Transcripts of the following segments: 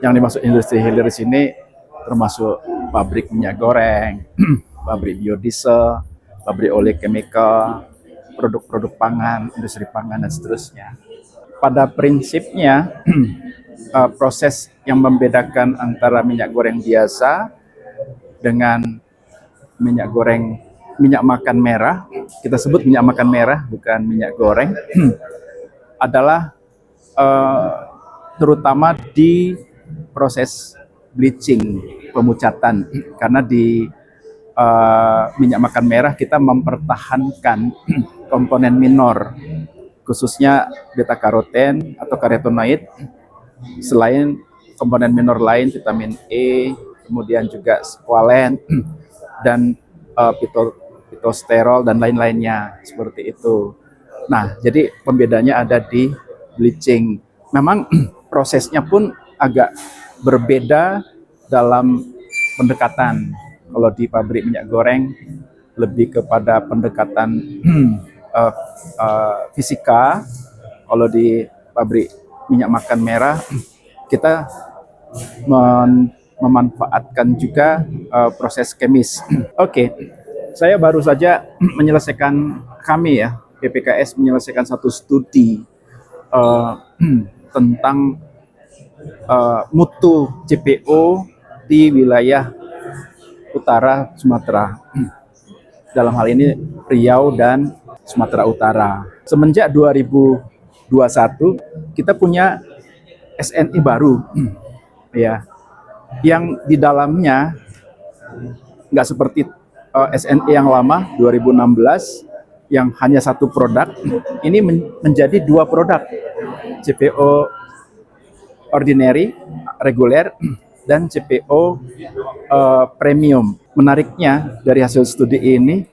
Yang dimaksud industri hilir di sini termasuk pabrik minyak goreng, pabrik biodiesel, pabrik oleochemical, produk-produk pangan, industri pangan dan seterusnya. Pada prinsipnya proses yang membedakan antara minyak goreng biasa dengan minyak makan merah, kita sebut minyak makan merah bukan minyak goreng, adalah terutama di proses bleaching, pemucatan, karena di minyak makan merah kita mempertahankan komponen minor, khususnya beta karoten atau karotenoid, selain komponen minor lain vitamin E, kemudian juga squalen dan pitosterol dan lain-lainnya seperti itu. Nah, jadi pembedanya ada di bleaching. Memang prosesnya pun agak berbeda dalam pendekatan. Kalau di pabrik minyak goreng lebih kepada pendekatan fisika. Kalau di pabrik minyak makan merah kita memanfaatkan juga proses kemis. Oke, saya baru saja menyelesaikan, kami ya PPKS menyelesaikan satu studi tentang mutu CPO di wilayah utara Sumatera. Dalam hal ini Riau dan Sumatera Utara. Semenjak 2021 kita punya SNI baru, ya, yang di dalamnya nggak seperti SNI yang lama 2016 yang hanya satu produk. Ini menjadi dua produk, CPO ordinary, reguler, dan CPO premium. Menariknya dari hasil studi ini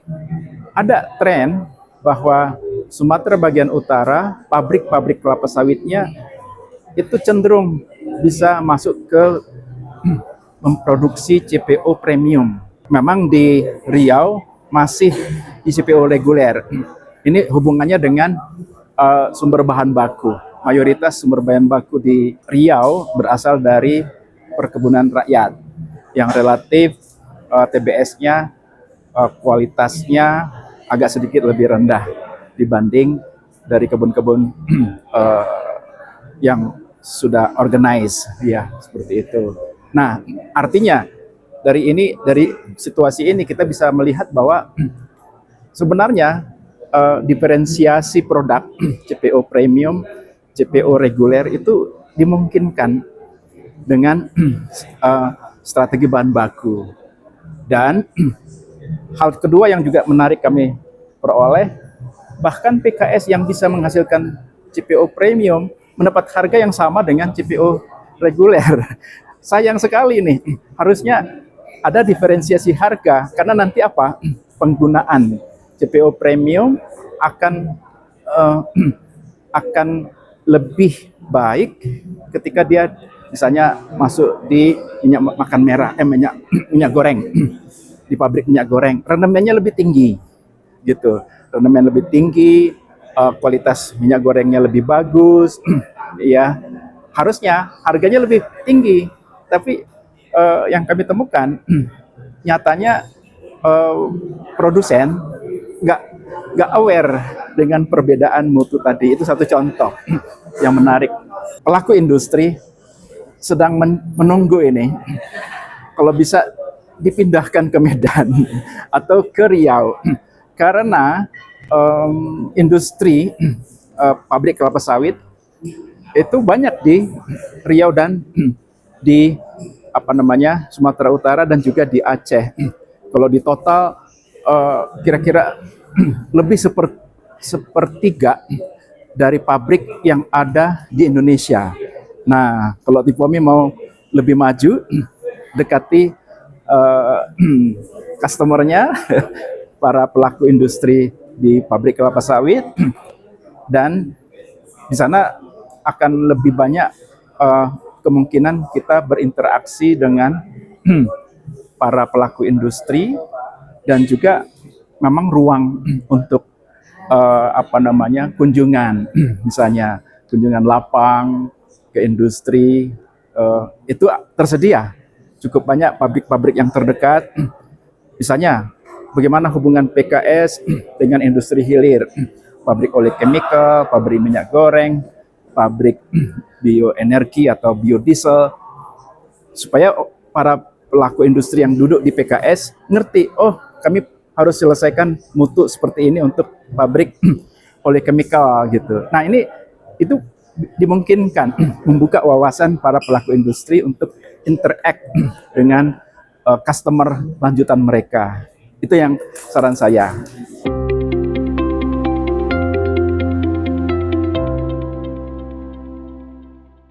ada tren bahwa Sumatera bagian utara, pabrik-pabrik kelapa sawitnya itu cenderung bisa masuk ke memproduksi CPO premium. Memang di Riau masih di CPO reguler. Ini hubungannya dengan sumber bahan baku. Mayoritas sumber bahan baku di Riau berasal dari perkebunan rakyat yang relatif TBS-nya, kualitasnya agak sedikit lebih rendah dibanding dari kebun-kebun yang sudah organize, ya, seperti itu. Nah, artinya dari situasi ini kita bisa melihat bahwa sebenarnya diferensiasi produk CPO premium, CPO reguler itu dimungkinkan dengan strategi bahan baku. Dan hal kedua yang juga menarik kami peroleh, bahkan PKS yang bisa menghasilkan CPO premium mendapat harga yang sama dengan CPO reguler. Sayang sekali nih, harusnya ada diferensiasi harga, karena nanti apa? Penggunaan CPO premium akan lebih baik ketika dia misalnya masuk di minyak makan merah, minyak goreng, di pabrik minyak goreng, rendemennya lebih tinggi, gitu. Rendemen lebih tinggi, kualitas minyak gorengnya lebih bagus, ya. Harusnya harganya lebih tinggi, tapi yang kami temukan, nyatanya produsen nggak aware dengan perbedaan mutu tadi. Itu satu contoh yang menarik. Pelaku industri sedang menunggu ini, kalau bisa dipindahkan ke Medan atau ke Riau, karena industri pabrik kelapa sawit itu banyak di Riau dan di Sumatera Utara dan juga di Aceh. Kalau di total kira-kira lebih sepertiga dari pabrik yang ada di Indonesia. Nah, kalau Tipomi mau lebih maju, dekati customernya, para pelaku industri di pabrik kelapa sawit, dan di sana akan lebih banyak kemungkinan kita berinteraksi dengan para pelaku industri, dan juga memang ruang untuk kunjungan, misalnya kunjungan lapang ke industri, itu tersedia cukup banyak pabrik-pabrik yang terdekat. Misalnya, bagaimana hubungan PKS dengan industri hilir, pabrik oleochemical, pabrik minyak goreng, pabrik bioenergi atau biodiesel, supaya para pelaku industri yang duduk di PKS ngerti, oh kami harus selesaikan mutu seperti ini untuk pabrik oleochemical gitu. Nah ini itu dimungkinkan membuka wawasan para pelaku industri untuk interact dengan customer lanjutan mereka. Itu yang saran saya.